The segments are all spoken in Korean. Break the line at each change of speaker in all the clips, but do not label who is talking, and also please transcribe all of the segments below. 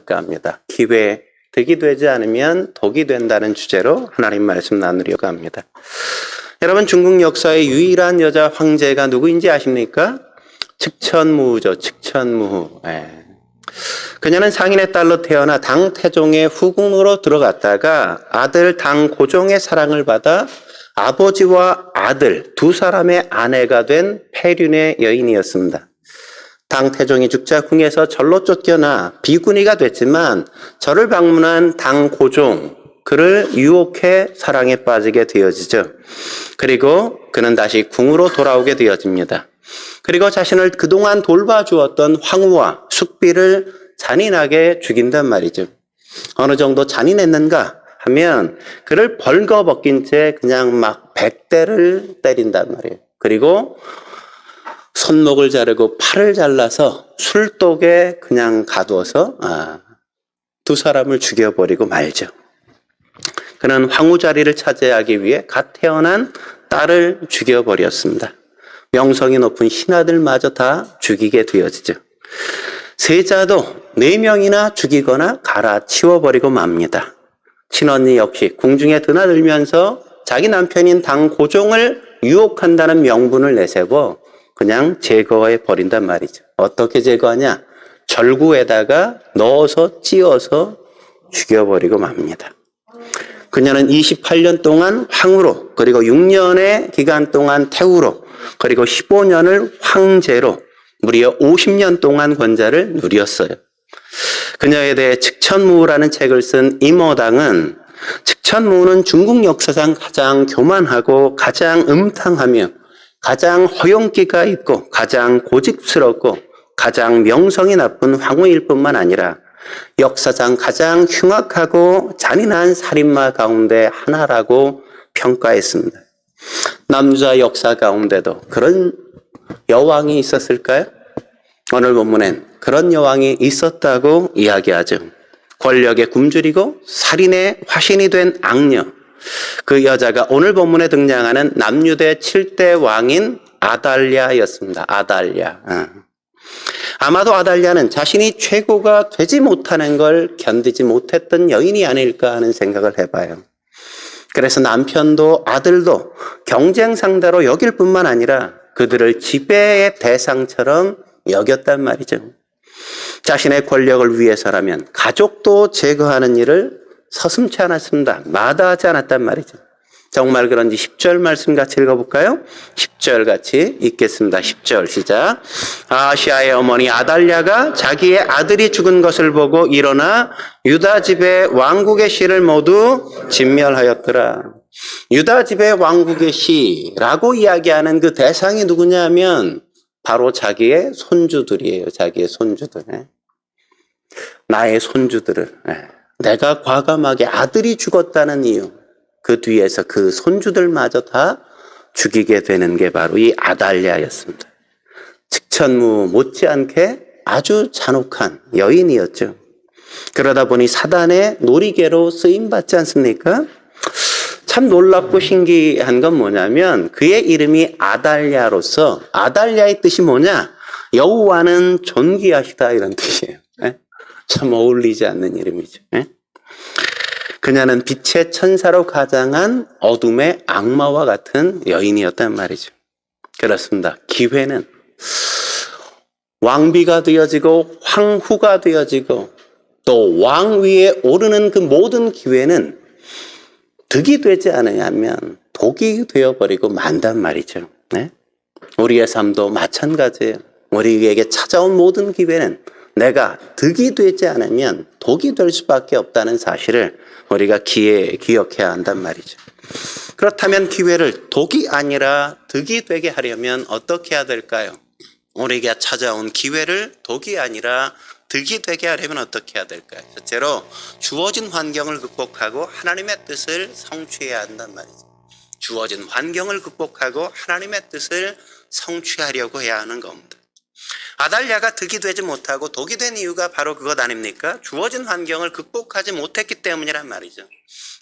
어떨까 합니다. 기회, 득이 되지 않으면 독이 된다는 주제로 하나님 말씀 나누려고 합니다. 여러분, 중국 역사의 유일한 여자 황제가 누구인지 아십니까? 측천무후죠. 측천무후. 그녀는 상인의 딸로 태어나 당 태종의 후궁으로 들어갔다가 아들 당 고종의 사랑을 받아 아버지와 아들 두 사람의 아내가 된 폐륜의 여인이었습니다. 당 태종이 죽자 궁에서 절로 쫓겨나 비구니가 됐지만 절을 방문한 당 고종, 그를 유혹해 사랑에 빠지게 되어지죠. 그리고 그는 다시 궁으로 돌아오게 되어집니다. 그리고 자신을 그동안 돌봐주었던 황후와 숙비를 잔인하게 죽인단 말이죠. 어느 정도 잔인했는가 하면 그를 벌거벗긴 채 그냥 막 100대를 때린단 말이에요. 그리고 손목을 자르고 팔을 잘라서 술독에 그냥 가두어서 두 사람을 죽여버리고 말죠. 그는 황후 자리를 차지하기 위해 갓 태어난 딸을 죽여버렸습니다. 명성이 높은 신하들마저 다 죽이게 되어지죠. 세자도 4명이나 죽이거나 갈아치워버리고 맙니다. 친언니 역시 궁중에 드나들면서 자기 남편인 당 고종을 유혹한다는 명분을 내세워 그냥 제거해 버린단 말이죠. 어떻게 제거하냐? 절구에다가 넣어서 찧어서 죽여버리고 맙니다. 그녀는 28년 동안 황후로, 그리고 6년의 기간 동안 태후로, 그리고 15년을 황제로 무려 50년 동안 권좌를 누렸어요. 그녀에 대해 측천무후라는 책을 쓴 임어당은 측천무후는 중국 역사상 가장 교만하고 가장 음탕하며 가장 허용기가 있고 가장 고집스럽고 가장 명성이 나쁜 황후일 뿐만 아니라 역사상 가장 흉악하고 잔인한 살인마 가운데 하나라고 평가했습니다. 남자 역사 가운데도 그런 여왕이 있었을까요? 오늘 본문엔 그런 여왕이 있었다고 이야기하죠. 권력에 굶주리고 살인의 화신이 된 악녀. 그 여자가 오늘 본문에 등장하는 남유대 7대 왕인 아달랴였습니다. 아달랴. 아마도 아달랴는 자신이 최고가 되지 못하는 걸 견디지 못했던 여인이 아닐까 하는 생각을 해봐요. 그래서 남편도 아들도 경쟁 상대로 여길 뿐만 아니라 그들을 지배의 대상처럼 여겼단 말이죠. 자신의 권력을 위해서라면 가족도 제거하는 일을 서슴지 않았습니다. 마다하지 않았단 말이죠. 정말 그런지 10절 말씀 같이 읽어볼까요? 10절 같이 읽겠습니다. 10절 시작. 아하시아의 어머니 아달랴가 자기의 아들이 죽은 것을 보고 일어나 유다 집의 왕국의 씨를 모두 진멸하였더라. 유다 집의 왕국의 씨라고 이야기하는 그 대상이 누구냐 하면 바로 자기의 손주들이에요. 자기의 손주들. 나의 손주들을 내가 과감하게 아들이 죽었다는 이유, 그 뒤에서 그 손주들마저 다 죽이게 되는 게 바로 이 아달랴였습니다. 측천무 못지않게 아주 잔혹한 여인이었죠. 그러다 보니 사단의 놀이개로 쓰임받지 않습니까? 참 놀랍고 신기한 건 뭐냐면 그의 이름이 아달랴로서, 아달랴의 뜻이 뭐냐? 여호와는 존귀하시다 이런 뜻이에요. 참 어울리지 않는 이름이죠. 그녀는 빛의 천사로 가장한 어둠의 악마와 같은 여인이었단 말이죠. 그렇습니다. 기회는 왕비가 되어지고 황후가 되어지고 또 왕 위에 오르는 그 모든 기회는 득이 되지 않으면 독이 되어버리고 만단 말이죠. 우리의 삶도 마찬가지예요. 우리에게 찾아온 모든 기회는 내가 득이 되지 않으면 독이 될 수밖에 없다는 사실을 우리가 기억해야 한단 말이죠. 그렇다면 기회를 독이 아니라 득이 되게 하려면 어떻게 해야 될까요? 우리에게 찾아온 기회를 독이 아니라 득이 되게 하려면 어떻게 해야 될까요? 첫째로 주어진 환경을 극복하고 하나님의 뜻을 성취해야 한단 말이죠. 주어진 환경을 극복하고 하나님의 뜻을 성취하려고 해야 하는 겁니다. 아달랴가 득이 되지 못하고 독이 된 이유가 바로 그것 아닙니까? 주어진 환경을 극복하지 못했기 때문이란 말이죠.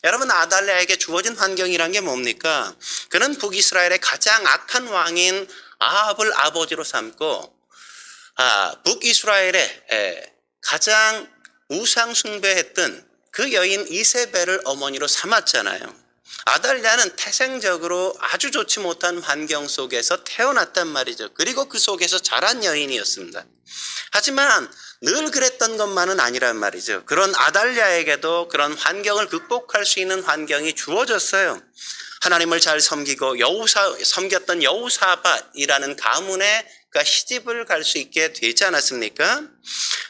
여러분, 아달랴에게 주어진 환경이란 게 뭡니까? 그는 북이스라엘의 가장 악한 왕인 아합을 아버지로 삼고 북이스라엘의 가장 우상 숭배했던 그 여인 이세벨을 어머니로 삼았잖아요. 아달랴는 태생적으로 아주 좋지 못한 환경 속에서 태어났단 말이죠. 그리고 그 속에서 자란 여인이었습니다. 하지만 늘 그랬던 것만은 아니란 말이죠. 그런 아달랴에게도 그런 환경을 극복할 수 있는 환경이 주어졌어요. 하나님을 잘 섬기고 섬겼던 여우사밧이라는 가문에 그가 시집을 갈 수 있게 되지 않았습니까?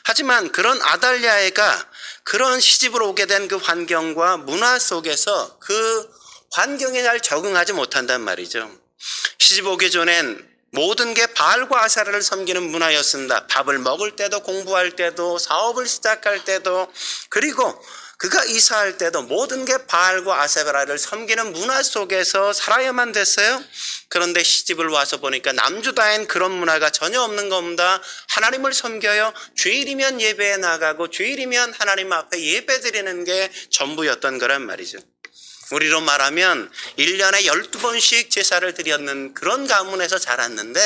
하지만 그런 아달랴가 그런 시집을 오게 된 그 환경과 문화 속에서 그 환경에 잘 적응하지 못한단 말이죠. 시집 오기 전엔 모든 게 바알과 아세라를 섬기는 문화였습니다. 밥을 먹을 때도, 공부할 때도, 사업을 시작할 때도, 그리고 그가 이사할 때도 모든 게 바알과 아세라를 섬기는 문화 속에서 살아야만 됐어요. 그런데 시집을 와서 보니까 남주다엔 그런 문화가 전혀 없는 겁니다. 하나님을 섬겨요. 주일이면 예배에 나가고 주일이면 하나님 앞에 예배 드리는 게 전부였던 거란 말이죠. 우리로 말하면 1년에 12번씩 제사를 드렸는 그런 가문에서 자랐는데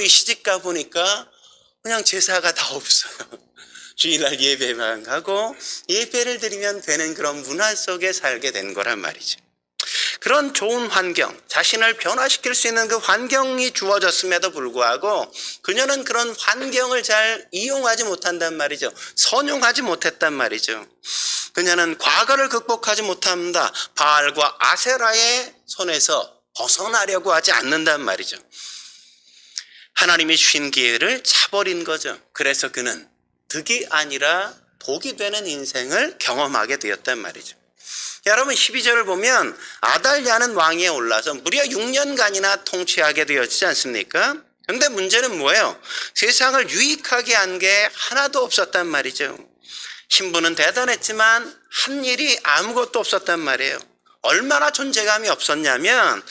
이 시집 가보니까 그냥 제사가 다 없어요. 주일날 예배만 가고 예배를 드리면 되는 그런 문화 속에 살게 된 거란 말이죠. 그런 좋은 환경, 자신을 변화시킬 수 있는 그 환경이 주어졌음에도 불구하고 그녀는 그런 환경을 잘 이용하지 못한단 말이죠. 선용하지 못했단 말이죠. 그녀는 과거를 극복하지 못합니다. 바알과 아세라의 손에서 벗어나려고 하지 않는단 말이죠. 하나님이 주신 기회를 차버린 거죠. 그래서 그는 득이 아니라 독이 되는 인생을 경험하게 되었단 말이죠. 여러분 12절을 보면 아달랴는 왕위에 올라서 무려 6년간이나 통치하게 되었지 않습니까? 그런데 문제는 뭐예요? 세상을 유익하게 한 게 하나도 없었단 말이죠. 신분은 대단했지만 한 일이 아무것도 없었단 말이에요. 얼마나 존재감이 없었냐면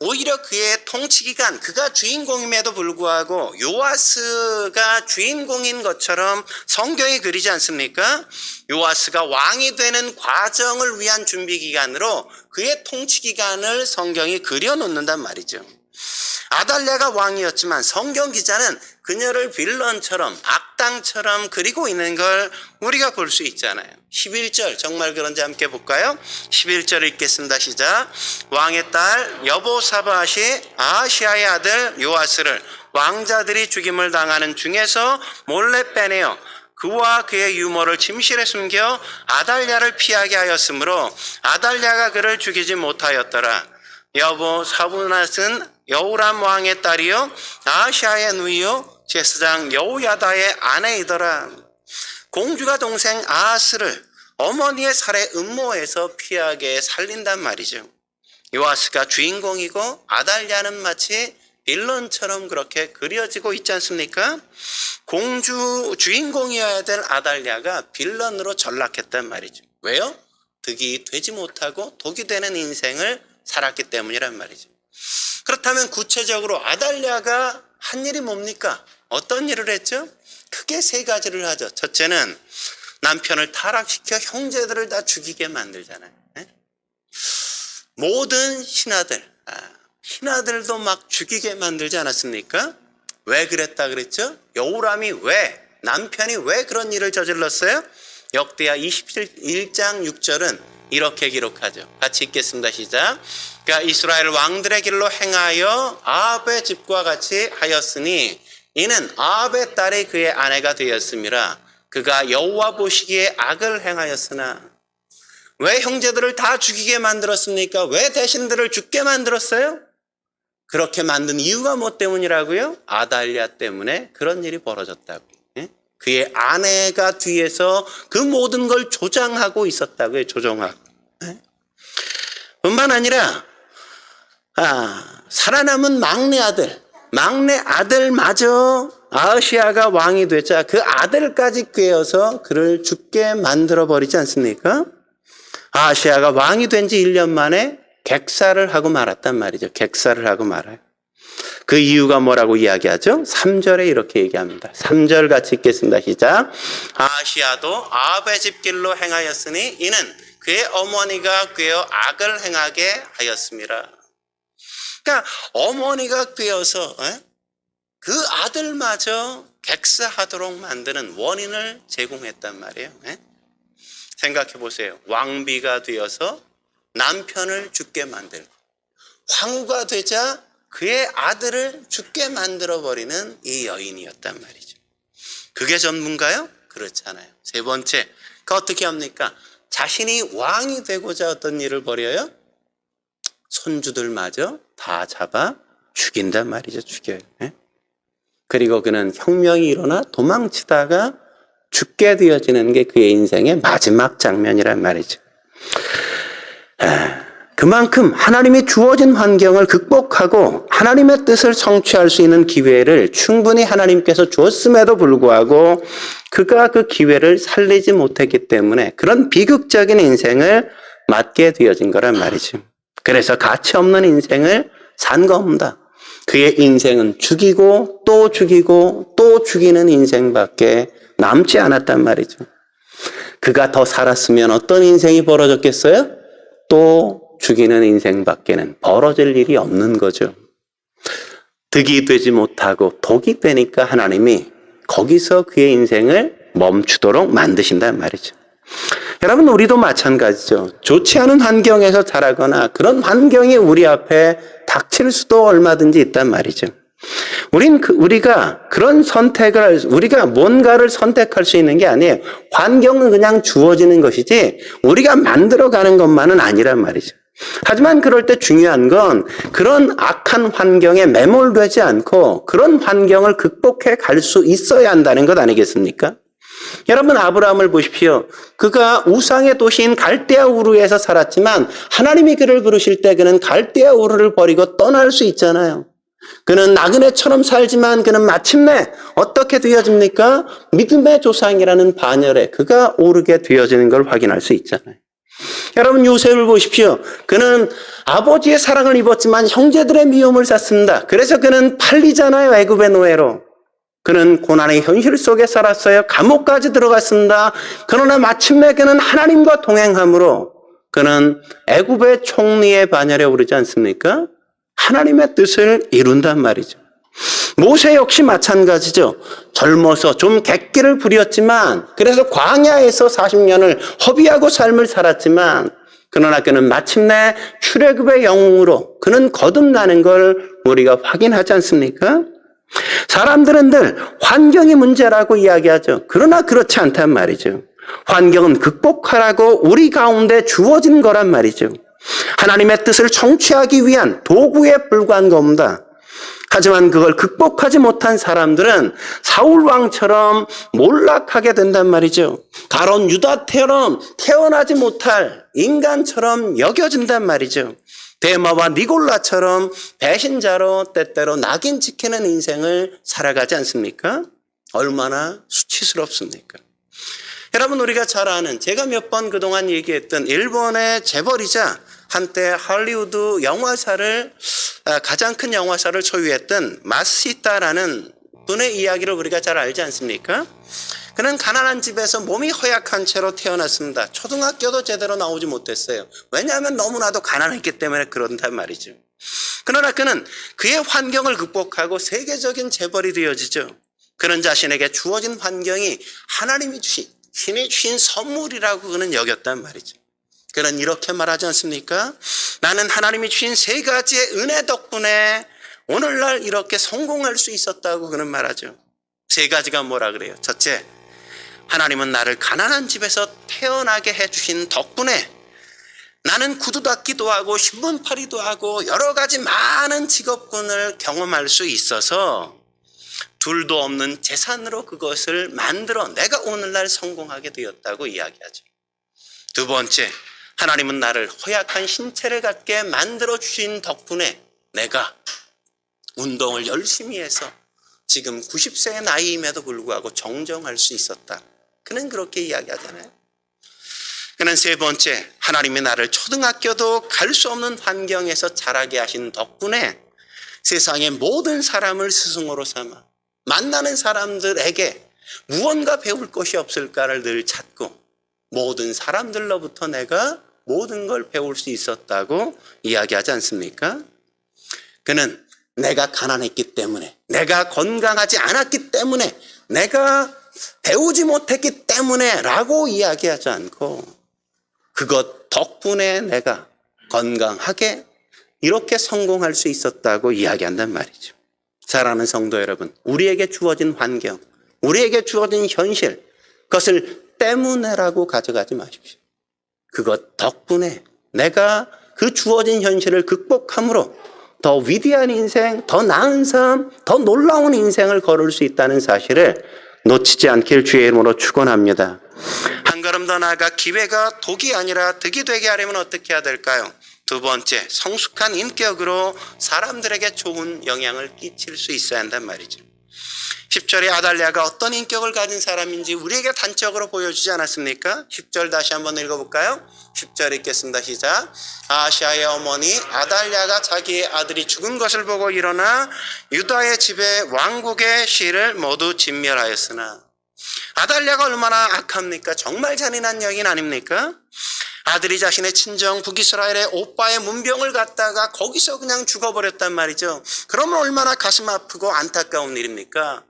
오히려 그의 통치기간, 그가 주인공임에도 불구하고 요아스가 주인공인 것처럼 성경이 그리지 않습니까? 요아스가 왕이 되는 과정을 위한 준비기간으로 그의 통치기간을 성경이 그려놓는단 말이죠. 아달랴가 왕이었지만 성경 기자는 그녀를 빌런처럼 악당처럼 그리고 있는 걸 우리가 볼 수 있잖아요. 11절 정말 그런지 함께 볼까요? 11절 읽겠습니다. 시작. 왕의 딸 여보사밧이 아하시아의 아들 요아스를 왕자들이 죽임을 당하는 중에서 몰래 빼내어 그와 그의 유모를 침실에 숨겨 아달랴를 피하게 하였으므로 아달랴가 그를 죽이지 못하였더라. 여보사밧은 여우람 왕의 딸이요 아하시아의 누이요 제사장 여우야다의 아내이더라. 공주가 동생 아하스를 어머니의 살해 음모에서 피하게 살린단 말이죠. 요아스가 주인공이고 아달랴는 마치 빌런처럼 그렇게 그려지고 있지 않습니까? 주인공이어야 될 아달랴가 빌런으로 전락했단 말이죠. 왜요? 득이 되지 못하고 독이 되는 인생을 살았기 때문이란 말이죠. 그렇다면 구체적으로 아달랴가 한 일이 뭡니까? 어떤 일을 했죠? 크게 세 가지를 하죠. 첫째는 남편을 타락시켜 형제들을 다 죽이게 만들잖아요. 모든 신하들도 막 죽이게 만들지 않았습니까? 왜 그랬다 그랬죠? 여우람이 남편이 왜 그런 일을 저질렀어요? 역대하 21장 6절은 이렇게 기록하죠. 같이 읽겠습니다. 시작. 그러니까 이스라엘 왕들의 길로 행하여 아합의 집과 같이 하였으니 이는 아합의 딸이 그의 아내가 되었음이라. 그가 여호와 보시기에 악을 행하였으나. 왜 형제들을 다 죽이게 만들었습니까? 왜 대신들을 죽게 만들었어요? 그렇게 만든 이유가 뭐 때문이라고요? 아달랴 때문에 그런 일이 벌어졌다고. 그의 아내가 뒤에서 그 모든 걸 조장하고 있었다고요. 조종하고. 뿐만 아니라 살아남은 막내 아들마저 아하시아가 왕이 되자 그 아들까지 꾀어서 그를 죽게 만들어버리지 않습니까? 아하시아가 왕이 된 지 1년 만에 객사를 하고 말았단 말이죠. 객사를 하고 말아요. 그 이유가 뭐라고 이야기하죠? 3절에 이렇게 얘기합니다. 3절 같이 읽겠습니다. 시작. 아하시아도 아합의 집길로 행하였으니 이는 그의 어머니가 꾀어 악을 행하게 하였습니다. 그러니까 어머니가 꾀어서 그 아들마저 객사하도록 만드는 원인을 제공했단 말이에요. 예? 생각해 보세요. 왕비가 되어서 남편을 죽게 만들고 황후가 되자 그의 아들을 죽게 만들어버리는 이 여인이었단 말이죠. 그게 전문가요? 그렇지 않아요. 세 번째, 그 어떻게 합니까? 자신이 왕이 되고자 어떤 일을 벌여요? 손주들마저 다 잡아 죽인단 말이죠. 죽여요. 예? 그리고 그는 혁명이 일어나 도망치다가 죽게 되어지는 게 그의 인생의 마지막 장면이란 말이죠. 그만큼 하나님이 주어진 환경을 극복하고 하나님의 뜻을 성취할 수 있는 기회를 충분히 하나님께서 주었음에도 불구하고 그가 그 기회를 살리지 못했기 때문에 그런 비극적인 인생을 맞게 되어진 거란 말이죠. 그래서 가치 없는 인생을 산 겁니다. 그의 인생은 죽이고 또 죽이고 또 죽이는 인생밖에 남지 않았단 말이죠. 그가 더 살았으면 어떤 인생이 벌어졌겠어요? 또 죽이는 인생밖에는 벌어질 일이 없는 거죠. 득이 되지 못하고 독이 되니까 하나님이 거기서 그의 인생을 멈추도록 만드신단 말이죠. 여러분, 우리도 마찬가지죠. 좋지 않은 환경에서 자라거나 그런 환경이 우리 앞에 닥칠 수도 얼마든지 있단 말이죠. 우리가 그런 우리가 뭔가를 선택할 수 있는 게 아니에요. 환경은 그냥 주어지는 것이지 우리가 만들어가는 것만은 아니란 말이죠. 하지만 그럴 때 중요한 건 그런 악한 환경에 매몰되지 않고 그런 환경을 극복해 갈 수 있어야 한다는 것 아니겠습니까? 여러분, 아브라함을 보십시오. 그가 우상의 도시인 갈대아 우르에서 살았지만 하나님이 그를 부르실 때 그는 갈대아 우르를 버리고 떠날 수 있잖아요. 그는 나그네처럼 살지만 그는 마침내 어떻게 되어집니까? 믿음의 조상이라는 반열에 그가 오르게 되어지는 걸 확인할 수 있잖아요. 여러분, 요셉을 보십시오. 그는 아버지의 사랑을 입었지만 형제들의 미움을 샀습니다. 그래서 그는 팔리잖아요. 애굽의 노예로. 그는 고난의 현실 속에 살았어요. 감옥까지 들어갔습니다. 그러나 마침내 그는 하나님과 동행함으로 그는 애굽의 총리의 반열에 오르지 않습니까? 하나님의 뜻을 이룬단 말이죠. 모세 역시 마찬가지죠. 젊어서 좀 객기를 부렸지만 그래서 광야에서 40년을 허비하고 삶을 살았지만 그러나 그는 마침내 출애굽의 영웅으로 그는 거듭나는 걸 우리가 확인하지 않습니까? 사람들은 늘 환경이 문제라고 이야기하죠. 그러나 그렇지 않단 말이죠. 환경은 극복하라고 우리 가운데 주어진 거란 말이죠. 하나님의 뜻을 성취하기 위한 도구에 불과한 겁니다. 하지만 그걸 극복하지 못한 사람들은 사울 왕처럼 몰락하게 된단 말이죠. 가론 유다처럼 태어나지 못할 인간처럼 여겨진단 말이죠. 데마와 니골라처럼 배신자로 때때로 낙인 찍히는 인생을 살아가지 않습니까? 얼마나 수치스럽습니까? 여러분, 우리가 잘 아는, 제가 몇 번 그동안 얘기했던 일본의 재벌이자 한때 할리우드 영화사를 가장 큰 영화사를 소유했던 마시타라는 분의 이야기를 우리가 잘 알지 않습니까? 그는 가난한 집에서 몸이 허약한 채로 태어났습니다. 초등학교도 제대로 나오지 못했어요. 왜냐하면 너무나도 가난했기 때문에 그런단 말이죠. 그러나 그는 그의 환경을 극복하고 세계적인 재벌이 되어지죠. 그는 자신에게 주어진 환경이 하나님이 주신, 신이 주신 선물이라고 그는 여겼단 말이죠. 그는 이렇게 말하지 않습니까? 나는 하나님이 주신 세 가지의 은혜 덕분에 오늘날 이렇게 성공할 수 있었다고 그는 말하죠. 세 가지가 뭐라 그래요? 첫째, 하나님은 나를 가난한 집에서 태어나게 해주신 덕분에 나는 구두 닦기도 하고 신문팔이도 하고 여러 가지 많은 직업군을 경험할 수 있어서 둘도 없는 재산으로 그것을 만들어 내가 오늘날 성공하게 되었다고 이야기하죠. 두 번째, 하나님은 나를 허약한 신체를 갖게 만들어 주신 덕분에 내가 운동을 열심히 해서 지금 90세의 나이임에도 불구하고 정정할 수 있었다. 그는 그렇게 이야기하잖아요. 그는 세 번째, 하나님이 나를 초등학교도 갈 수 없는 환경에서 자라게 하신 덕분에 세상의 모든 사람을 스승으로 삼아 만나는 사람들에게 무언가 배울 것이 없을까를 늘 찾고 모든 사람들로부터 내가 모든 걸 배울 수 있었다고 이야기하지 않습니까? 그는 내가 가난했기 때문에, 내가 건강하지 않았기 때문에 내가 배우지 못했기 때문에 라고 이야기하지 않고 그것 덕분에 내가 건강하게 이렇게 성공할 수 있었다고 이야기한단 말이죠. 사랑하는 성도 여러분, 우리에게 주어진 환경, 우리에게 주어진 현실, 그것을 때문에라고 가져가지 마십시오. 그것 덕분에 내가 그 주어진 현실을 극복함으로 더 위대한 인생, 더 나은 삶, 더 놀라운 인생을 걸을 수 있다는 사실을 놓치지 않길 주의 이름으로 축원합니다. 한 걸음 더 나아가 기회가 독이 아니라 득이 되게 하려면 어떻게 해야 될까요? 두 번째, 성숙한 인격으로 사람들에게 좋은 영향을 끼칠 수 있어야 한단 말이죠. 10절에 아달랴가 어떤 인격을 가진 사람인지 우리에게 단적으로 보여주지 않았습니까? 10절 다시 한번 읽어볼까요? 10절 읽겠습니다. 시작. 아하시아의 어머니 아달랴가 자기의 아들이 죽은 것을 보고 일어나 유다의 집에 왕국의 시를 모두 진멸하였으나, 아달랴가 얼마나 악합니까? 정말 잔인한 여인 아닙니까? 아들이 자신의 친정 북이스라엘의 오빠의 문병을 갖다가 거기서 그냥 죽어버렸단 말이죠. 그러면 얼마나 가슴 아프고 안타까운 일입니까?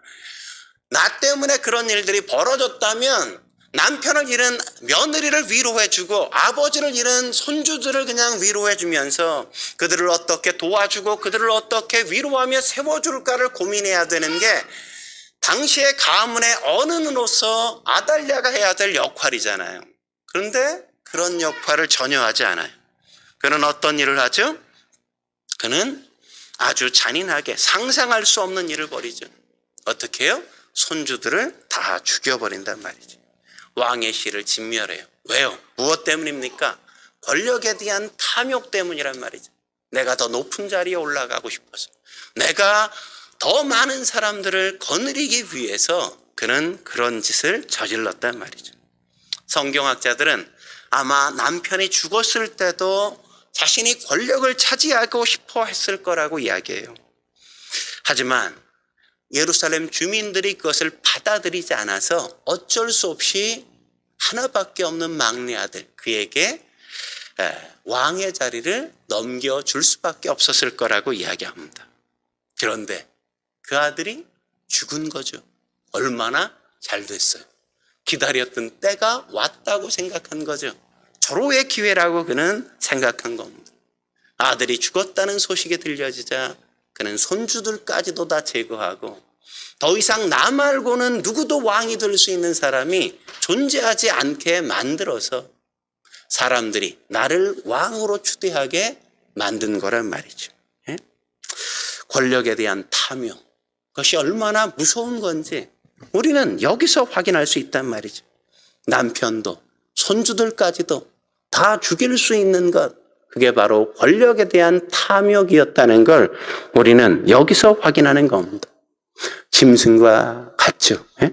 나 때문에 그런 일들이 벌어졌다면 남편을 잃은 며느리를 위로해주고 아버지를 잃은 손주들을 그냥 위로해주면서 그들을 어떻게 도와주고 그들을 어떻게 위로하며 세워줄까를 고민해야 되는 게 당시의 가문의 어른으로서 아달랴가 해야 될 역할이잖아요. 그런데 그런 역할을 전혀 하지 않아요. 그는 어떤 일을 하죠? 그는 아주 잔인하게 상상할 수 없는 일을 벌이죠. 어떻게 해요? 손주들을 다 죽여버린단 말이죠. 왕의 시를 진멸해요. 왜요? 무엇 때문입니까? 권력에 대한 탐욕 때문이란 말이죠. 내가 더 높은 자리에 올라가고 싶어서, 내가 더 많은 사람들을 거느리기 위해서 그는 그런 짓을 저질렀단 말이죠. 성경학자들은 아마 남편이 죽었을 때도 자신이 권력을 차지하고 싶어 했을 거라고 이야기해요. 하지만 예루살렘 주민들이 그것을 받아들이지 않아서 어쩔 수 없이 하나밖에 없는 막내 아들, 그에게 왕의 자리를 넘겨줄 수밖에 없었을 거라고 이야기합니다. 그런데 그 아들이 죽은 거죠. 얼마나 잘 됐어요. 기다렸던 때가 왔다고 생각한 거죠. 절호의 기회라고 그는 생각한 겁니다. 아들이 죽었다는 소식이 들려지자 그는 손주들까지도 다 제거하고 더 이상 나 말고는 누구도 왕이 될 수 있는 사람이 존재하지 않게 만들어서 사람들이 나를 왕으로 추대하게 만든 거란 말이죠. 예? 권력에 대한 탐욕, 그것이 얼마나 무서운 건지 우리는 여기서 확인할 수 있단 말이죠. 남편도 손주들까지도 다 죽일 수 있는 것, 그게 바로 권력에 대한 탐욕이었다는 걸 우리는 여기서 확인하는 겁니다. 짐승과 같죠. 예?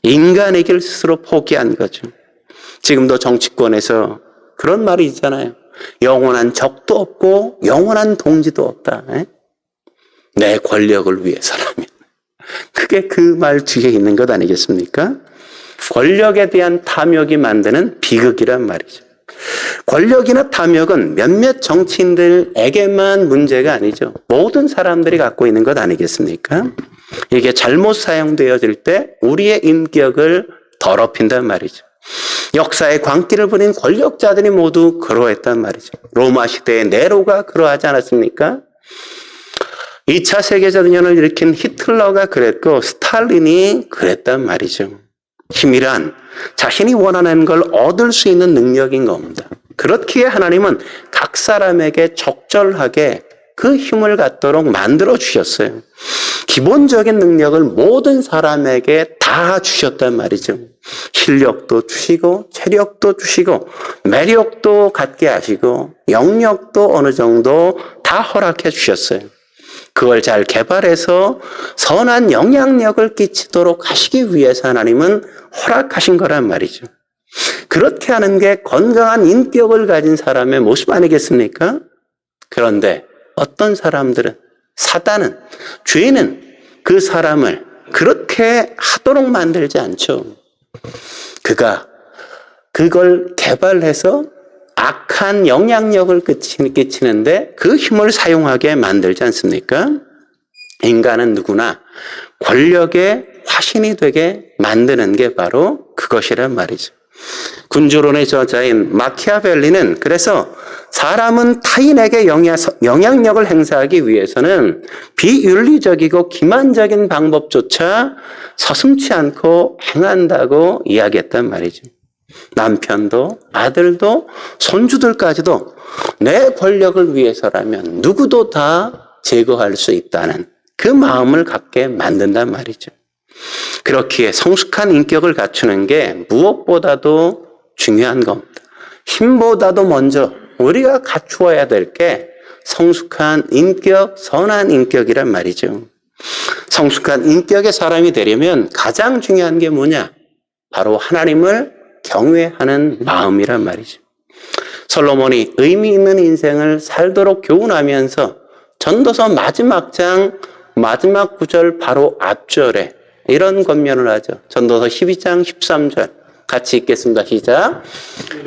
인간의 길 스스로 포기한 거죠. 지금도 정치권에서 그런 말이 있잖아요. 영원한 적도 없고 영원한 동지도 없다. 예? 내 권력을 위해서라면. 그게 그 말 뒤에 있는 것 아니겠습니까? 권력에 대한 탐욕이 만드는 비극이란 말이죠. 권력이나 탐욕은 몇몇 정치인들에게만 문제가 아니죠. 모든 사람들이 갖고 있는 것 아니겠습니까? 이게 잘못 사용되어질 때 우리의 인격을 더럽힌단 말이죠. 역사의 광기를 부린 권력자들이 모두 그러했단 말이죠. 로마 시대의 네로가 그러하지 않았습니까? 2차 세계대전을 일으킨 히틀러가 그랬고 스탈린이 그랬단 말이죠. 힘이란 자신이 원하는 걸 얻을 수 있는 능력인 겁니다. 그렇기에 하나님은 각 사람에게 적절하게 그 힘을 갖도록 만들어 주셨어요. 기본적인 능력을 모든 사람에게 다 주셨단 말이죠. 실력도 주시고 체력도 주시고 매력도 갖게 하시고 영역도 어느 정도 다 허락해 주셨어요. 그걸 잘 개발해서 선한 영향력을 끼치도록 하시기 위해서 하나님은 허락하신 거란 말이죠. 그렇게 하는 게 건강한 인격을 가진 사람의 모습 아니겠습니까? 그런데 어떤 사람들은, 사단은, 죄는 그 사람을 그렇게 하도록 만들지 않죠. 그가 그걸 개발해서 악한 영향력을 끼치는데 그 힘을 사용하게 만들지 않습니까? 인간은 누구나 권력에 화신이 되게 만드는 게 바로 그것이란 말이죠. 군주론의 저자인 마키아벨리는 그래서 사람은 타인에게 영향력을 행사하기 위해서는 비윤리적이고 기만적인 방법조차 서슴지 않고 행한다고 이야기했단 말이죠. 남편도 아들도 손주들까지도 내 권력을 위해서라면 누구도 다 제거할 수 있다는 그 마음을 갖게 만든단 말이죠. 그렇기에 성숙한 인격을 갖추는 게 무엇보다도 중요한 겁니다. 힘보다도 먼저 우리가 갖추어야 될 게 성숙한 인격, 선한 인격이란 말이죠. 성숙한 인격의 사람이 되려면 가장 중요한 게 뭐냐? 바로 하나님을 경외하는 마음이란 말이죠. 솔로몬이 의미 있는 인생을 살도록 교훈하면서 전도서 마지막 장 마지막 구절 바로 앞절에 이런 권면을 하죠. 전도서 12장 13절 같이 읽겠습니다. 시작.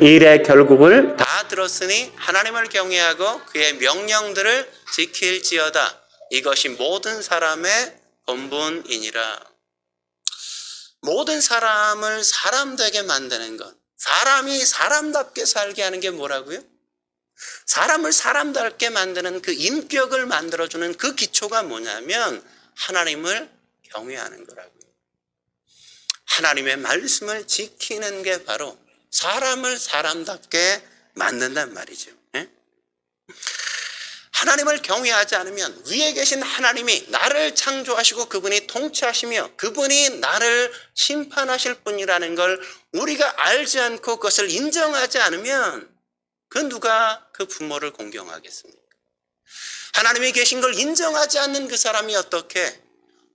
일의 결국을 다 들었으니 하나님을 경외하고 그의 명령들을 지킬지어다. 이것이 모든 사람의 본분이니라. 모든 사람을 사람 되게 만드는 것, 사람이 사람답게 살게 하는 게 뭐라고요? 사람을 사람답게 만드는 그 인격을 만들어주는 그 기초가 뭐냐면 하나님을 경외하는 거라고요. 하나님의 말씀을 지키는 게 바로 사람을 사람답게 만든단 말이죠. 하나님을 경외하지 않으면 위에 계신 하나님이 나를 창조하시고 그분이 통치하시며 그분이 나를 심판하실 분이라는 걸 우리가 알지 않고 그것을 인정하지 않으면 그 누가 그 부모를 공경하겠습니까? 하나님이 계신 걸 인정하지 않는 그 사람이 어떻게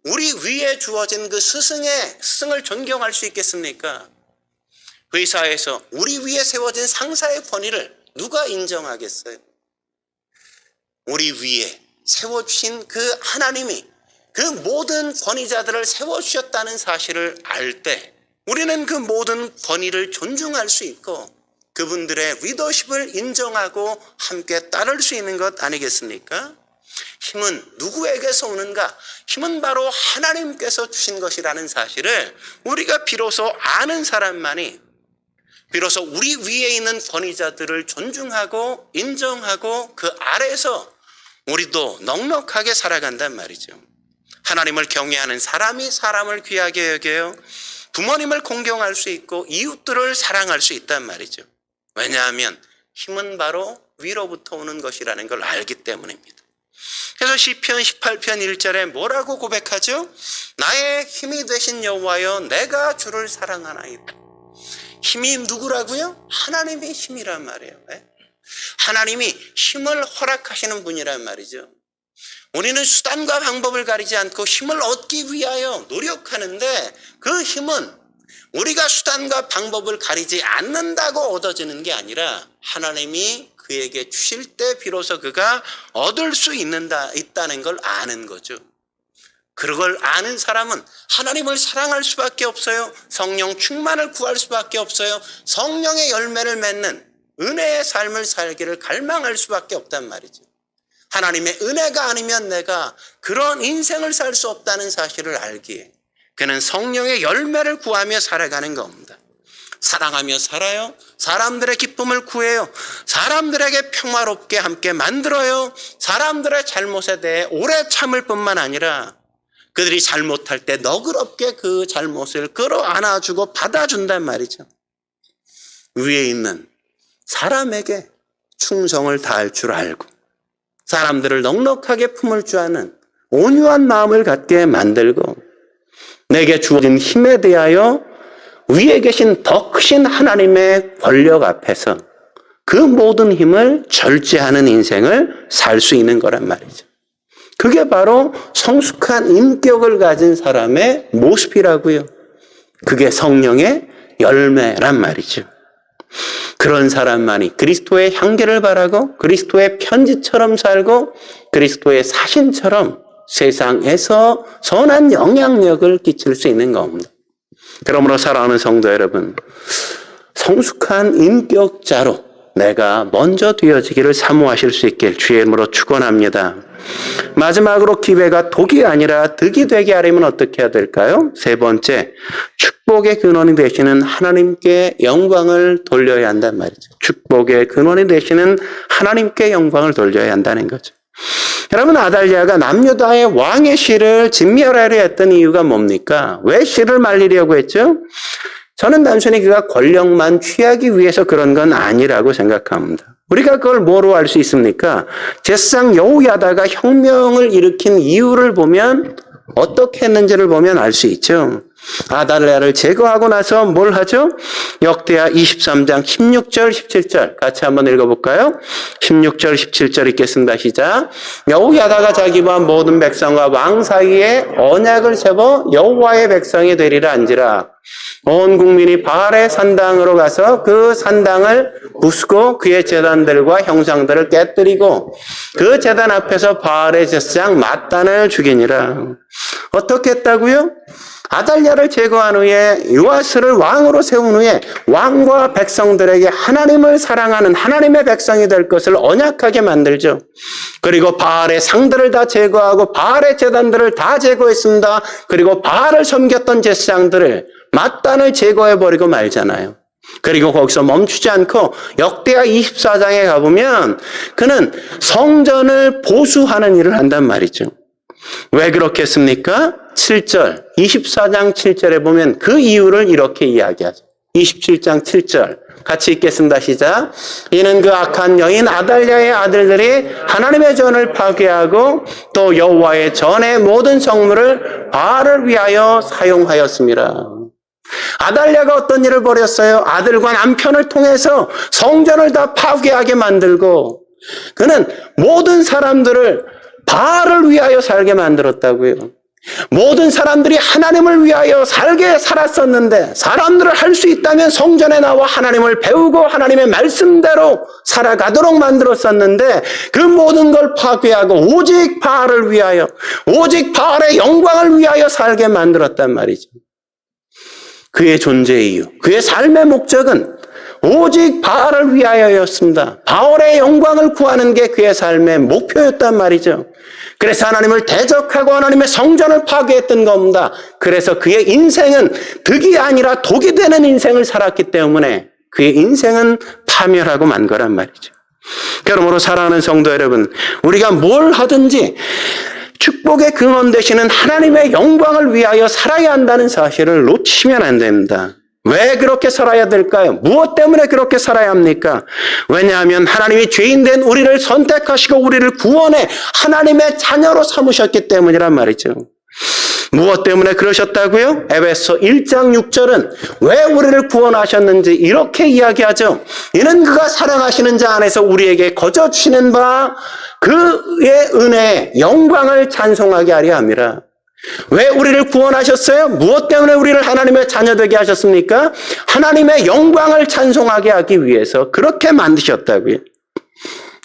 우리 위에 주어진 그 스승을 존경할 수 있겠습니까? 회사에서 우리 위에 세워진 상사의 권위를 누가 인정하겠어요? 우리 위에 세워주신 그 하나님이 그 모든 권위자들을 세워주셨다는 사실을 알 때 우리는 그 모든 권위를 존중할 수 있고 그분들의 리더십을 인정하고 함께 따를 수 있는 것 아니겠습니까? 힘은 누구에게서 오는가? 힘은 바로 하나님께서 주신 것이라는 사실을 우리가 비로소 아는 사람만이 비로소 우리 위에 있는 권위자들을 존중하고 인정하고 그 아래에서 우리도 넉넉하게 살아간단 말이죠. 하나님을 경외하는 사람이 사람을 귀하게 여겨요. 부모님을 공경할 수 있고 이웃들을 사랑할 수 있단 말이죠. 왜냐하면 힘은 바로 위로부터 오는 것이라는 걸 알기 때문입니다. 그래서 시편 18편 1절에 뭐라고 고백하죠? 나의 힘이 되신 여호와여 내가 주를 사랑하나이다. 힘이 누구라고요? 하나님의 힘이란 말이에요. 하나님이 힘을 허락하시는 분이란 말이죠. 우리는 수단과 방법을 가리지 않고 힘을 얻기 위하여 노력하는데 그 힘은 우리가 수단과 방법을 가리지 않는다고 얻어지는 게 아니라 하나님이 그에게 주실 때 비로소 그가 얻을 수 있다는 걸 아는 거죠. 그걸 아는 사람은 하나님을 사랑할 수밖에 없어요. 성령 충만을 구할 수밖에 없어요. 성령의 열매를 맺는 은혜의 삶을 살기를 갈망할 수밖에 없단 말이죠. 하나님의 은혜가 아니면 내가 그런 인생을 살 수 없다는 사실을 알기에 그는 성령의 열매를 구하며 살아가는 겁니다. 사랑하며 살아요. 사람들의 기쁨을 구해요. 사람들에게 평화롭게 함께 만들어요. 사람들의 잘못에 대해 오래 참을 뿐만 아니라 그들이 잘못할 때 너그럽게 그 잘못을 끌어안아주고 받아준단 말이죠. 위에 있는 사람에게 충성을 다할 줄 알고 사람들을 넉넉하게 품을 줄 아는 온유한 마음을 갖게 만들고 내게 주어진 힘에 대하여 위에 계신 더 크신 하나님의 권력 앞에서 그 모든 힘을 절제하는 인생을 살 수 있는 거란 말이죠. 그게 바로 성숙한 인격을 가진 사람의 모습이라고요. 그게 성령의 열매란 말이죠. 그런 사람만이 그리스도의 향기를 바라고 그리스도의 편지처럼 살고 그리스도의 사신처럼 세상에서 선한 영향력을 끼칠 수 있는 겁니다. 그러므로 사랑하는 성도 여러분, 성숙한 인격자로 내가 먼저 되어지기를 사모하실 수 있길 주의 이름으로 축원합니다. 마지막으로 기회가 독이 아니라 득이 되게 하려면 어떻게 해야 될까요? 세 번째, 축복의 근원이 되시는 하나님께 영광을 돌려야 한단 말이죠. 축복의 근원이 되시는 하나님께 영광을 돌려야 한다는 거죠. 여러분, 아달랴가 남유다의 왕의 씨를 진멸하려 했던 이유가 뭡니까? 왜 씨를 말리려고 했죠? 저는 단순히 그가 권력만 취하기 위해서 그런 건 아니라고 생각합니다. 우리가 그걸 뭐로 알 수 있습니까? 제사장 여호야다가 혁명을 일으킨 이유를 보면, 어떻게 했는지를 보면 알 수 있죠. 아달랴를 제거하고 나서 뭘 하죠? 역대하 23장 16절 17절 같이 한번 읽어볼까요? 16절 17절 읽겠습니다. 시작. 여호야다가 자기와 모든 백성과 왕 사이에 언약을 세워 여호와의 백성이 되리라 한지라. 온 국민이 바알의 산당으로 가서 그 산당을 부수고 그의 제단들과 형상들을 깨뜨리고 그 제단 앞에서 바알의 제사장 맏단을 죽이니라. 어떻게 했다고요? 아달랴를 제거한 후에 요아스를 왕으로 세운 후에 왕과 백성들에게 하나님을 사랑하는 하나님의 백성이 될 것을 언약하게 만들죠. 그리고 바알의 상들을 다 제거하고 바알의 제단들을 다 제거했습니다. 그리고 바알을 섬겼던 제사장들을 맏단을 제거해버리고 말잖아요. 그리고 거기서 멈추지 않고 역대하 24장에 가보면 그는 성전을 보수하는 일을 한단 말이죠. 왜 그렇게 했습니까? 7절, 24장 7절에 보면 그 이유를 이렇게 이야기하죠. 27장 7절 같이 읽겠습니다. 시작. 이는 그 악한 여인 아달랴의 아들들이 하나님의 전을 파괴하고 또 여호와의 전의 모든 성물을 바알을 위하여 사용하였습니다. 아달랴가 어떤 일을 벌였어요? 아들과 남편을 통해서 성전을 다 파괴하게 만들고 그는 모든 사람들을 바알을 위하여 살게 만들었다고요. 모든 사람들이 하나님을 위하여 살게 살았었는데 사람들을 할 수 있다면 성전에 나와 하나님을 배우고 하나님의 말씀대로 살아가도록 만들었었는데 그 모든 걸 파괴하고 오직 바알을 위하여 오직 바알의 영광을 위하여 살게 만들었단 말이죠. 그의 존재의 이유, 그의 삶의 목적은 오직 바알을 위하여였습니다. 바알의 영광을 구하는 게 그의 삶의 목표였단 말이죠. 그래서 하나님을 대적하고 하나님의 성전을 파괴했던 겁니다. 그래서 그의 인생은 득이 아니라 독이 되는 인생을 살았기 때문에 그의 인생은 파멸하고 만 거란 말이죠. 그러므로 사랑하는 성도 여러분, 우리가 뭘 하든지 축복의 근원 되시는 하나님의 영광을 위하여 살아야 한다는 사실을 놓치면 안 됩니다. 왜 그렇게 살아야 될까요? 무엇 때문에 그렇게 살아야 합니까? 왜냐하면 하나님이 죄인된 우리를 선택하시고 우리를 구원해 하나님의 자녀로 삼으셨기 때문이란 말이죠. 무엇 때문에 그러셨다고요? 에베소 1장 6절은 왜 우리를 구원하셨는지 이렇게 이야기하죠. 이는 그가 사랑하시는 자 안에서 우리에게 거저 주시는 바 그의 은혜의 영광을 찬송하게 하려 함이라. 왜 우리를 구원하셨어요? 무엇 때문에 우리를 하나님의 자녀 되게 하셨습니까? 하나님의 영광을 찬송하게 하기 위해서 그렇게 만드셨다고요.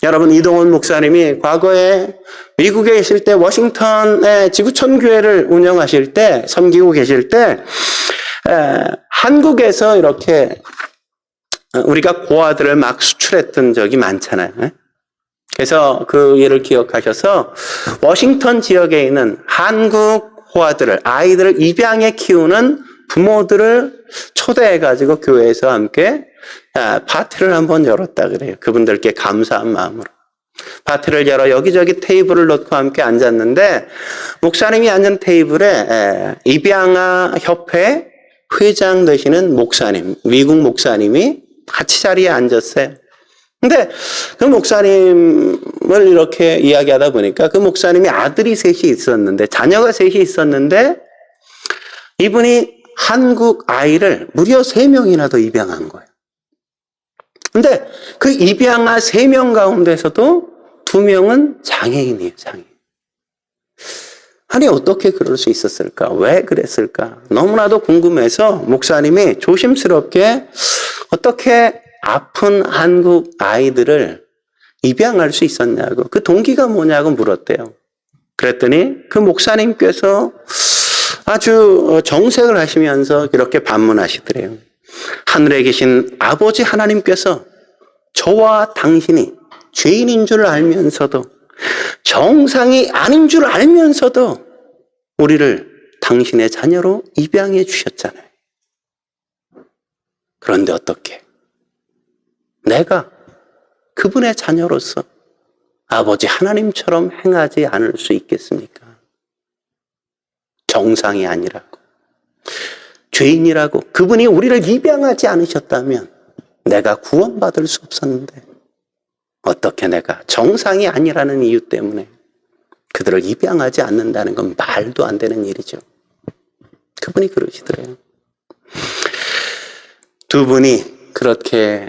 여러분, 이동원 목사님이 과거에 미국에 계실 때 워싱턴의 지구촌 교회를 운영하실 때 섬기고 계실 때 한국에서 이렇게 우리가 고아들을 막 수출했던 적이 많잖아요. 그래서 그 일을 기억하셔서 워싱턴 지역에 있는 한국 고아들을, 아이들을 입양해 키우는 부모들을 초대해가지고 교회에서 함께 파티를 한번 열었다 그래요. 그분들께 감사한 마음으로. 파티를 열어 여기저기 테이블을 놓고 함께 앉았는데 목사님이 앉은 테이블에 입양아 협회 회장 되시는 목사님, 미국 목사님이 같이 자리에 앉았어요. 근데 그 목사님을 이렇게 이야기하다 보니까 그 목사님이 아들이 셋이 있었는데, 자녀가 셋이 있었는데, 이분이 한국 아이를 무려 3명이나 더 입양한 거예요. 근데 그 입양아 3명 가운데서도 2명은 장애인이에요, 장애인. 아니, 어떻게 그럴 수 있었을까? 왜 그랬을까? 너무나도 궁금해서 목사님이 조심스럽게 어떻게 아픈 한국 아이들을 입양할 수 있었냐고, 그 동기가 뭐냐고 물었대요. 그랬더니 그 목사님께서 아주 정색을 하시면서 이렇게 반문하시더래요. 하늘에 계신 아버지 하나님께서 저와 당신이 죄인인 줄 알면서도 정상이 아닌 줄 알면서도 우리를 당신의 자녀로 입양해 주셨잖아요. 그런데 어떻게 내가 그분의 자녀로서 아버지 하나님처럼 행하지 않을 수 있겠습니까? 정상이 아니라고, 죄인이라고 그분이 우리를 입양하지 않으셨다면 내가 구원받을 수 없었는데 어떻게 내가 정상이 아니라는 이유 때문에 그들을 입양하지 않는다는 건 말도 안 되는 일이죠. 그분이 그러시더래요. 두 분이 그렇게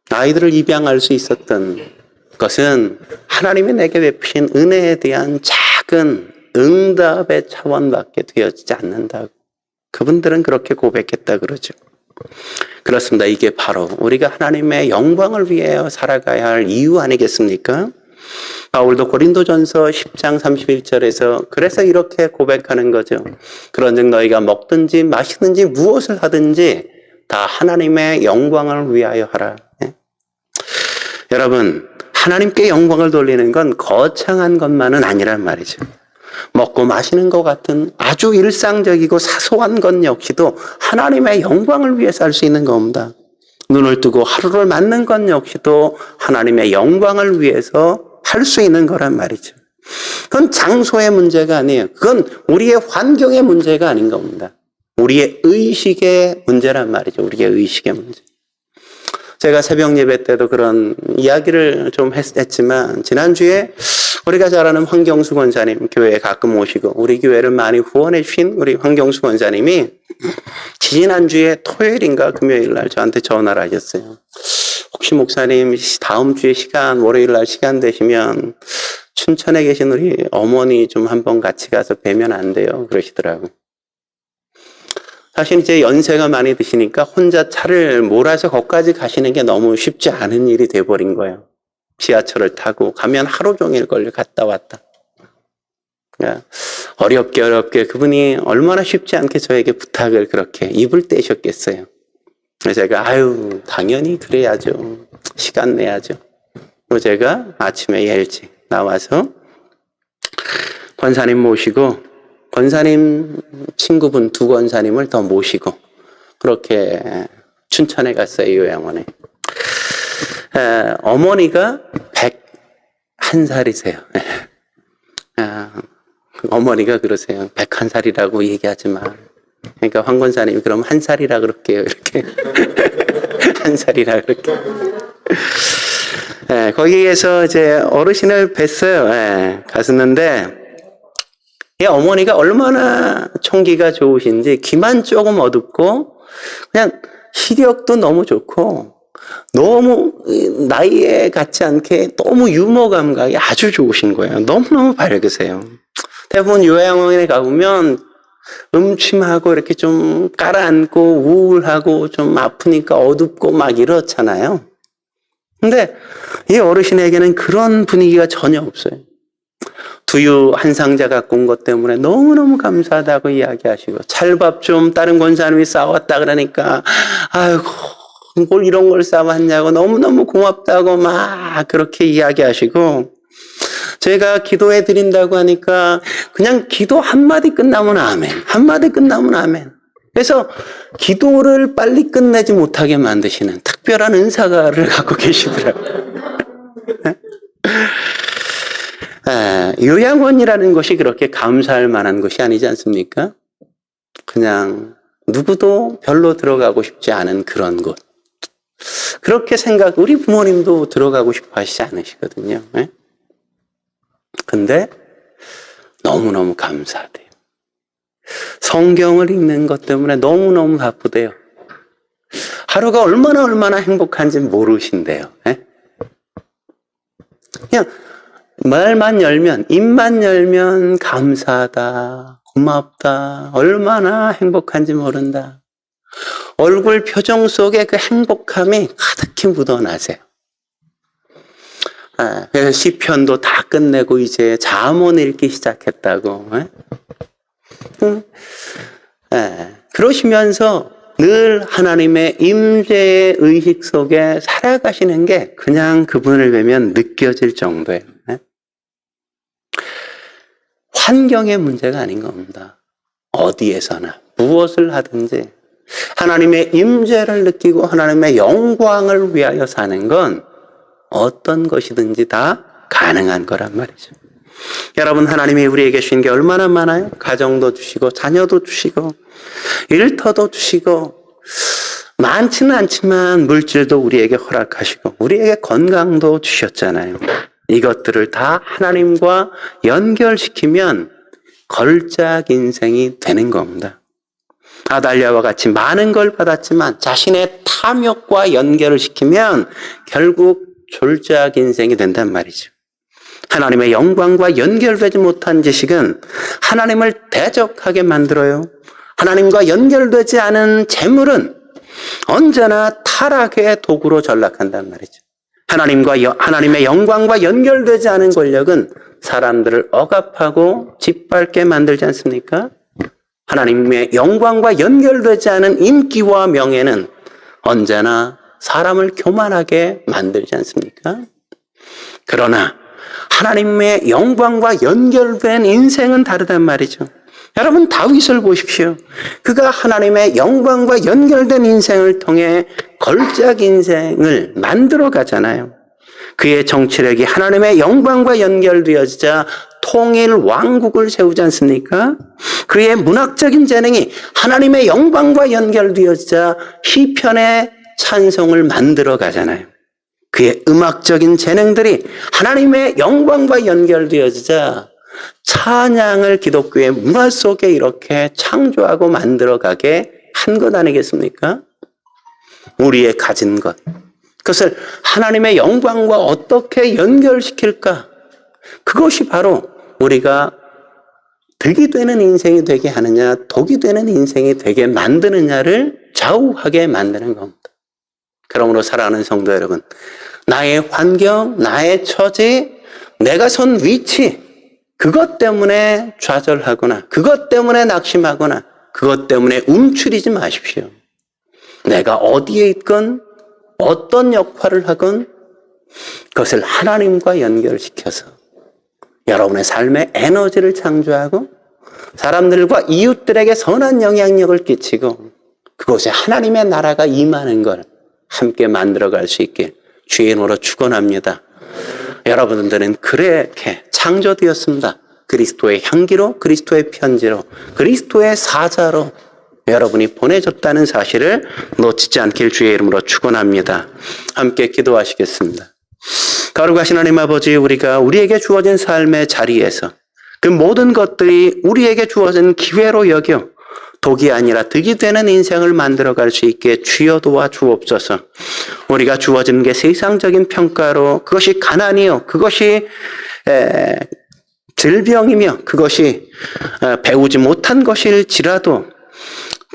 아이들을 입양할 수 있었던 것은 하나님이 내게 베푸신 은혜에 대한 작은 응답의 차원밖에 되어지지 않는다고 그분들은 그렇게 고백했다 그러죠. 그렇습니다. 이게 바로 우리가 하나님의 영광을 위해 살아가야 할 이유 아니겠습니까? 바울도 고린도전서 10장 31절에서 그래서 이렇게 고백하는 거죠. 그런즉 너희가 먹든지 마시든지 무엇을 하든지 다 하나님의 영광을 위하여 하라. 여러분, 하나님께 영광을 돌리는 건 거창한 것만은 아니란 말이죠. 먹고 마시는 것 같은 아주 일상적이고 사소한 것 역시도 하나님의 영광을 위해서 할 수 있는 겁니다. 눈을 뜨고 하루를 맞는 것 역시도 하나님의 영광을 위해서 할 수 있는 거란 말이죠. 그건 장소의 문제가 아니에요. 그건 우리의 환경의 문제가 아닌 겁니다. 우리의 의식의 문제란 말이죠. 우리의 의식의 문제. 제가 새벽 예배 때도 그런 이야기를 좀 했지만 지난주에 우리가 잘 아는 황경수 권사님 교회에 가끔 오시고 우리 교회를 많이 후원해 주신 우리 황경수 권사님이 지난주에 토요일인가 금요일 날 저한테 전화를 하셨어요. 혹시 목사님 다음 주에 월요일 날 시간 되시면 춘천에 계신 우리 어머니 좀 한번 같이 가서 뵈면 안 돼요? 그러시더라고요. 사실 이제 연세가 많이 드시니까 혼자 차를 몰아서 거기까지 가시는 게 너무 쉽지 않은 일이 돼버린 거예요. 지하철을 타고 가면 하루 종일 걸려 갔다 왔다. 그러니까 어렵게 그분이 얼마나 쉽지 않게 저에게 부탁을 그렇게 입을 떼셨겠어요. 그래서 제가 당연히 그래야죠. 시간 내야죠. 그리고 제가 아침에 일찍 나와서 권사님 모시고 권사님 친구분 두 권사님을 더 모시고 그렇게 춘천에 갔어요. 요양원에. 어머니가 101살이세요. 어머니가 그러세요. 101살이라고 얘기하지 마. 그러니까 황 권사님이 그럼 1살이라 그럴게요. 이렇게. 1살이라 그렇게. 거기에서 이제 어르신을 뵀어요. 갔었는데 어머니가 얼마나 총기가 좋으신지 귀만 조금 어둡고 그냥 시력도 너무 좋고 너무 나이에 같지 않게 너무 유머 감각이 아주 좋으신 거예요. 너무너무 밝으세요. 대부분 요양원에 가보면 음침하고 이렇게 좀 깔아앉고 우울하고 좀 아프니까 어둡고 막 이렇잖아요. 근데 이 어르신에게는 그런 분위기가 전혀 없어요. 두유 한 상자 갖고 온 것 때문에 너무너무 감사하다고 이야기하시고 찰밥 좀 다른 권사님이 싸웠다 그러니까 아이고 뭘 이런 걸 싸왔냐고 너무너무 고맙다고 막 그렇게 이야기하시고 제가 기도해 드린다고 하니까 그냥 기도 한마디 끝나면 아멘, 한마디 끝나면 아멘. 그래서 기도를 빨리 끝내지 못하게 만드시는 특별한 은사가를 갖고 계시더라고요. 요양원이라는 것이 그렇게 감사할 만한 것이 아니지 않습니까? 그냥 누구도 별로 들어가고 싶지 않은 그런 곳. 그렇게 우리 부모님도 들어가고 싶어 하시지 않으시거든요. 근데 너무너무 감사하대요. 성경을 읽는 것 때문에 너무너무 바쁘대요. 하루가 얼마나 행복한지 모르신대요. 그냥 말만 열면, 입만 열면 감사하다, 고맙다, 얼마나 행복한지 모른다. 얼굴 표정 속에 그 행복함이 가득히 묻어나세요. 그래서 시편도 다 끝내고 이제 잠언 읽기 시작했다고. 그러시면서 늘 하나님의 임재의 의식 속에 살아가시는 게 그냥 그분을 뵈면 느껴질 정도예요. 환경의 문제가 아닌 겁니다. 어디에서나 무엇을 하든지 하나님의 임재를 느끼고 하나님의 영광을 위하여 사는 건 어떤 것이든지 다 가능한 거란 말이죠. 여러분, 하나님이 우리에게 주신 게 얼마나 많아요? 가정도 주시고 자녀도 주시고 일터도 주시고 많지는 않지만 물질도 우리에게 허락하시고 우리에게 건강도 주셨잖아요. 이것들을 다 하나님과 연결시키면 걸작 인생이 되는 겁니다. 아달랴와 같이 많은 걸 받았지만 자신의 탐욕과 연결을 시키면 결국 졸작 인생이 된단 말이죠. 하나님의 영광과 연결되지 못한 지식은 하나님을 대적하게 만들어요. 하나님과 연결되지 않은 재물은 언제나 타락의 도구로 전락한단 말이죠. 하나님의 영광과 연결되지 않은 권력은 사람들을 억압하고 짓밟게 만들지 않습니까? 하나님의 영광과 연결되지 않은 인기와 명예는 언제나 사람을 교만하게 만들지 않습니까? 그러나 하나님의 영광과 연결된 인생은 다르단 말이죠. 여러분, 다윗을 보십시오. 그가 하나님의 영광과 연결된 인생을 통해 걸작 인생을 만들어 가잖아요. 그의 정치력이 하나님의 영광과 연결되어지자 통일 왕국을 세우지 않습니까? 그의 문학적인 재능이 하나님의 영광과 연결되어지자 시편의 찬송을 만들어 가잖아요. 그의 음악적인 재능들이 하나님의 영광과 연결되어지자 찬양을 기독교의 문화 속에 이렇게 창조하고 만들어가게 한 것 아니겠습니까? 우리의 가진 것, 그것을 하나님의 영광과 어떻게 연결시킬까? 그것이 바로 우리가 득이 되는 인생이 되게 하느냐, 독이 되는 인생이 되게 만드느냐를 좌우하게 만드는 겁니다. 그러므로 사랑하는 성도 여러분, 나의 환경, 나의 처지, 내가 선 위치, 그것 때문에 좌절하거나 그것 때문에 낙심하거나 그것 때문에 움츠리지 마십시오. 내가 어디에 있건 어떤 역할을 하건 그것을 하나님과 연결시켜서 여러분의 삶에 에너지를 창조하고 사람들과 이웃들에게 선한 영향력을 끼치고 그곳에 하나님의 나라가 임하는 걸 함께 만들어갈 수 있게 주의 이름으로 축원합니다. 여러분들은 그렇게 창조되었습니다. 그리스도의 향기로, 그리스도의 편지로, 그리스도의 사자로 여러분이 보내졌다는 사실을 놓치지 않길 주의 이름으로 축원합니다. 함께 기도하시겠습니다. 거룩하신 하나님 아버지, 우리가 우리에게 주어진 삶의 자리에서 그 모든 것들이 우리에게 주어진 기회로 여겨 독이 아니라 득이 되는 인생을 만들어갈 수 있게 주여 도와 주옵소서. 우리가 주어진 게 세상적인 평가로 그것이 가난이요, 그것이 질병이며 그것이 배우지 못한 것일지라도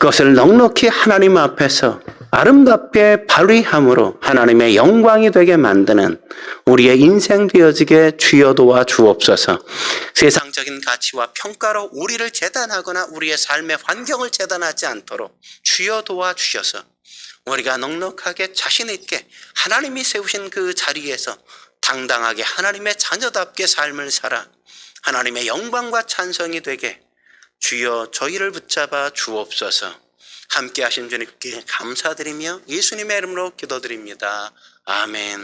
그것을 넉넉히 하나님 앞에서 아름답게 발휘함으로 하나님의 영광이 되게 만드는 우리의 인생 되어지게 주여 도와 주옵소서. 세상적인 가치와 평가로 우리를 재단하거나 우리의 삶의 환경을 재단하지 않도록 주여 도와 주셔서 우리가 넉넉하게 자신 있게 하나님이 세우신 그 자리에서 당당하게 하나님의 자녀답게 삶을 살아 하나님의 영광과 찬송이 되게 주여 저희를 붙잡아 주옵소서. 함께 하신 주님께 감사드리며 예수님의 이름으로 기도드립니다. 아멘.